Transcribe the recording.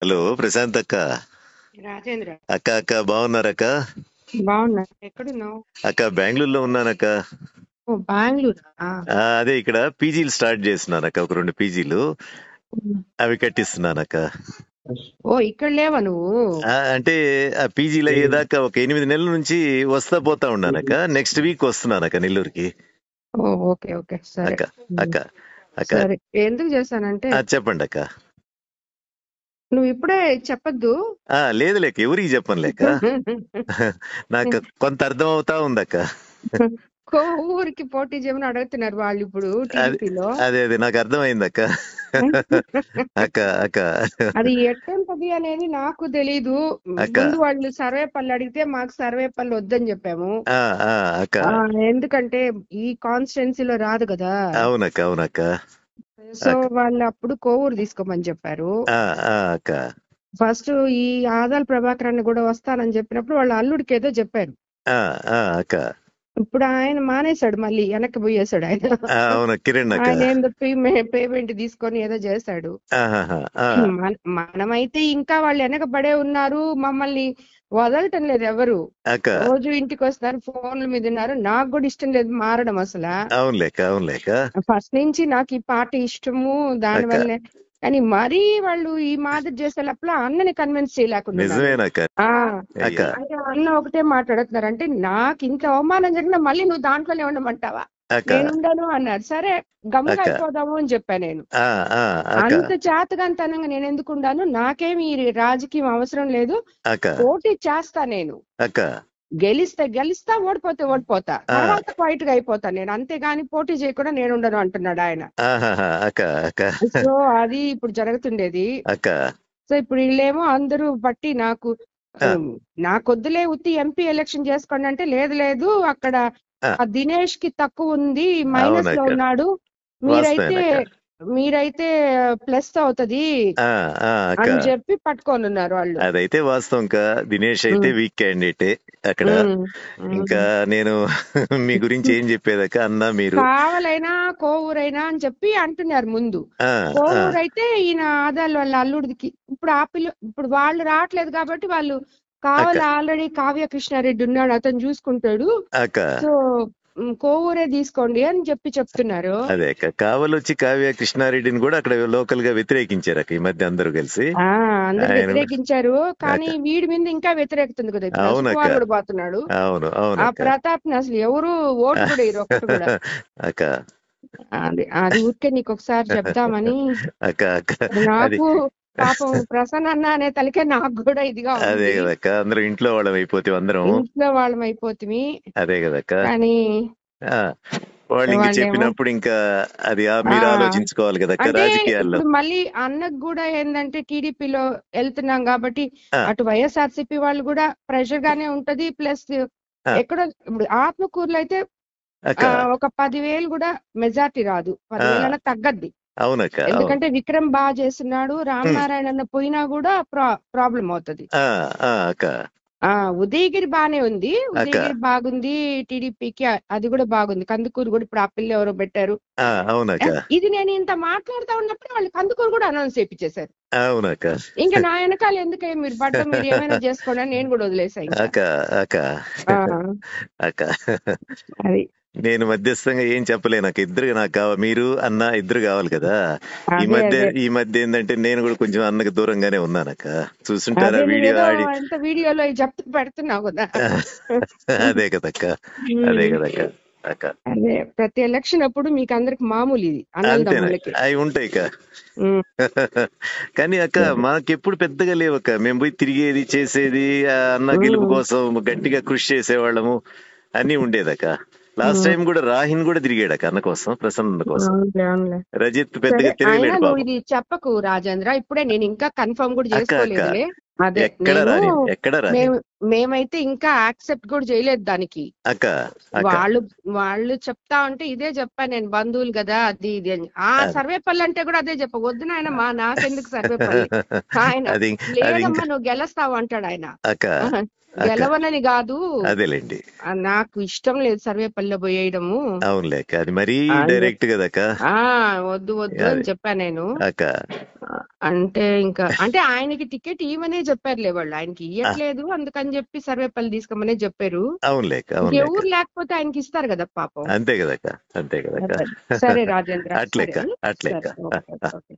Hello Prashanth అక్క. రాజేంద్ర అక్క అక్క బాగున్నారక్క? బాగున్నా. ఎక్కడున్నావు? అక్క బెంగళూరులో ఉన్నానక్క. ఓ బెంగళూరు. అదే ఇక్కడ పీజీలు స్టార్ట్ చేస్తున్నానక్క, ఒక 2 పీజీలు అవి కట్టిస్తున్నానక్క. ఓ ఇక్కడ లేవా నువ్వు? అంటే ఆ పీజీలు అయ్యేదాకా ఒక 8 నెలల నుంచి వస్తా పోతా ఉన్నానక్క. నెక్స్ట్ వీక్ వస్తున్నానక్క నెల్లూరుకి. ఓ ఓకే ఓకే సరే. అక్క అక్క అక్క సరే, ఎందుకు చేశానంటే చెప్పండి అక్క. నువ్వు ఇప్పుడే చెప్పొద్దు. లేదు లేక ఎవరికి చెప్పను లేక నాకు కొంత అర్థం అవుతా ఉందక్క. ఊరికి పోటీ చేయమని అడుగుతున్నారు వాళ్ళు ఇప్పుడు అదే టీడీపీలో. అదే అదే నాకు అర్థమైంది అక్క. అక్క అక్క అది ఎట్టంటది అనేది నాకు తెలీదు. అక్క ముందు వాళ్ళు సర్వేపల్లి అడిగితే మాకు సర్వేపల్లి వద్దని చెప్పాము. అక్క ఎందుకంటే ఈ కాన్స్టిట్యున్సీలో రాదు కదా. అవునక్క అవునక్క. సో వాళ్ళు అప్పుడు కోవూరు తీసుకోమని చెప్పారు. అక్క ఫస్ట్ ఈ ఆదాల ప్రభాకర్ కూడా వస్తానని చెప్పినప్పుడు వాళ్ళ అల్లుడికి ఏదో చెప్పారు. అక్క ఇప్పుడు ఆయన మానేశాడు, మళ్ళీ వెనక్కి పోయేశాడు ఆయన. అవును కిరణ్ అక్క. ఆయన ఏందో పేమెంట్ తీసుకొని ఏదో చేశాడు. మనమైతే ఇంకా వాళ్ళు వెనకబడే ఉన్నారు, మమ్మల్ని వదలటం లేదు ఎవరు. రోజు ఇంటికి వస్తారు, ఫోన్ల మీద ఉన్నారు. నాకు కూడా ఇష్టం లేదు మారడం అసలు. అవునులేక ఫస్ట్ నుంచి నాకు ఈ పార్టీ ఇష్టము, దానివల్లే. కానీ మరీ వాళ్ళు ఈ మాదిరి చేసేటప్పుడు అన్నని కన్విన్స్ చేయలేకుండా అన్న ఒకటే మాట్లాడుతున్నారు, అంటే నాకు ఇంత అవమానం జరిగినా మళ్ళీ నువ్వు దాంట్లోనే ఉండమంటావా, నేను ఉండను అన్నారు. సరే గమ్ముగా అయిపోదాము అని చెప్పా నేను. అంత చేతగాంతనంగా నేను ఎందుకు ఉండాను, నాకేమి రాజకీయం అవసరం లేదు, పోటీ చేస్తా నేను. గెలిస్తా, ఓడిపోతే ఓడిపోతా, తర్వాత క్వైట్ గా అయిపోతా నేను, అంతేగాని పోటీ చేయకుండా నేను ఉండను అంటున్నాడు ఆయన. సో అది ఇప్పుడు జరుగుతుండేది. సో ఇప్పుడు వీళ్ళేమో అందరూ బట్టి నాకొద్దులే ఉత్తి ఎంపీ ఎలక్షన్ చేసుకోండి అంటే, లేదు అక్కడ దినేష్ కి తక్కువ ఉంది, మైనస్ లో ఉన్నాడు, మీరైతే ప్లస్ అవుతది అని చెప్పి పట్టుకొని ఉన్నారు వాళ్ళు. అదైతే వాస్తవం. దినేష్ అయితే వీక్ క్యాండిడేటే అక్కడ. ఇంకా నేను మీ గురించి ఏం చెప్పేదాక అన్నా, మీరు కావాలైనా కోవూరైనా అని చెప్పి అంటున్నారు ముందు. కోవూరు అయితే ఈయన ఆదాల వాళ్ళ అల్లుడికి ఇప్పుడు వాళ్ళు రావట్లేదు కాబట్టి వాళ్ళు కావాలి, ఆల్రెడీ కావ్య కృష్ణారెడ్డి ఉన్నాడు, అతను చూసుకుంటాడు, సో కోవూరే తీసుకోండి అని చెప్తున్నారు. అదే కావాలొచ్చి కావ్య కృష్ణారెడ్డిని కూడా అక్కడ లోకల్ గా వ్యతిరేకించారు ఈ మధ్య అందరూ కలిసి. అందరు వ్యతిరేకించారు, కానీ వీడి మీద ఇంకా వ్యతిరేకుతుంది కదా. కుమార్ కూడా పోతున్నాడు. ఆ ప్రతాప్ ని అసలు ఎవరు ఓటు కూడా ఇరు ఒక్కటి కూడా. అది ఊరికే నీకు ఒకసారి చెప్దామని. నాకు పాపం ప్రసన్న అన్న అనే తలకే నాకు కూడా ఇదిగా ఉంది. అదే కదక్క, అందరూ ఇంట్లో వాళ్ళం అయిపోతుంది. అదే కదక్క, కానీ వాళ్ళు చెప్పినప్పుడు ఇంకా అది మీరు ఆలోచించుకోవాలి కదా రాజకీయాల్లో. మళ్ళీ అన్నకు కూడా ఏంటంటే టీడీపీలో వెళ్తున్నాం కాబట్టి అటు వైఎస్ఆర్సీపీ వాళ్ళు కూడా ప్రెషర్ గానే ఉంటది. ప్లస్ ఎక్కడో ఇప్పుడు ఆత్మకూరులో అయితే ఒక 10,000 కూడా మెజార్టీ రాదు, 10,000 తగ్గద్ది. అవునక్క, ఎందుకంటే విక్రమ్ బాగా చేస్తున్నాడు, రామనారాయణ పోయినా కూడా ప్రాబ్లం అవుతుంది. ఉదయగిరి బానే ఉంది, ఉదయగిరి బాగుంది టీడీపీకి, అది కూడా బాగుంది. కందుకూరు కూడా ఇప్పుడు ఆ పిల్ల ఎవరో పెట్టారు. ఇది నేను ఇంత మాట్లాడుతా ఉన్నప్పుడు వాళ్ళు కందుకూరు కూడా అనౌన్స్ చేయించేశారు. ఇంకా నా వెనకాల ఎందుకే మీరు పడ్డం, మీరు ఏమైనా చేసుకోండి అని నేను కూడా వదిలేసాను. అది నేను మధ్యస్థంగా ఏం చెప్పలేను. నాకు మీరు అన్న ఇద్దరు కావాలి కదా. ఈ మధ్య ఏంటంటే నేను కూడా కొంచెం అన్నకు దూరంగానే ఉన్నానక్క. చూస్తుంటారా వీడియోలో చెప్తూ పెడుతున్నావు కదా. అదే కదక్క. అదే ప్రతి ఎలక్షన్ అప్పుడు మీకు అందరికి మామూలు ఇది అవి ఉంటాయి కానీ అక్క మాకెప్పుడు పెద్దగా లేవక్క. మేము పోయి తిరిగేది చేసేది, అన్న గెలుపు కోసం గట్టిగా కృషి చేసేవాళ్ళము అన్ని ఉండేదక్క. లాస్ట్ టైం కూడా రాహిన్ కూడా తిరిగాడు అన్న కోసం, ప్రసన్న కోసం. రజిత్ పెద్దగా తిరగలేడు. ఇది చెప్పకు రాజేంద్ర, ఇప్పుడే నేను ఇంకా కన్ఫర్మ్ కూడా చేసుకోలేదు. మేమైతే ఇంకా యాక్సెప్ట్ కూడా చేయలేదు దానికి. వాళ్ళు చెప్తా ఉంటే ఇదే చెప్పా నేను, బంధువులు కదా అది ఇది అని. సర్వేపల్లి అంటే కూడా అదే చెప్ప, వద్దు నాయన నాకెందుకు సర్వేపల్లి, ఆయన లేదమ్మా నువ్వు గెలుస్తావు అంటాడు ఆయన. గెలవనని కాదు, అదేలేండి. నాకు ఇష్టం లేదు సర్వేపల్లిలో పోయేయడము. అవునులేక, అది మరీ డైరెక్ట్ కదక్క. వద్దు వద్దు అని చెప్పాను నేను అక్క. అంటే ఇంకా అంటే ఆయనకి టికెట్ ఇవ్వమనే చెప్పారులే వాళ్ళు, ఆయనకి ఇవ్వట్లేదు అందుకని చెప్పి సర్వేపల్లి తీసుకోమనే చెప్పారు. అవునులేక, ఎవరు లేకపోతే ఆయనకి ఇస్తారు కదా పాపం. అంతే కదక్క, అంతే కదక్క. సరే రాజేంద్ర, అట్లేక, అట్లేక. సరే.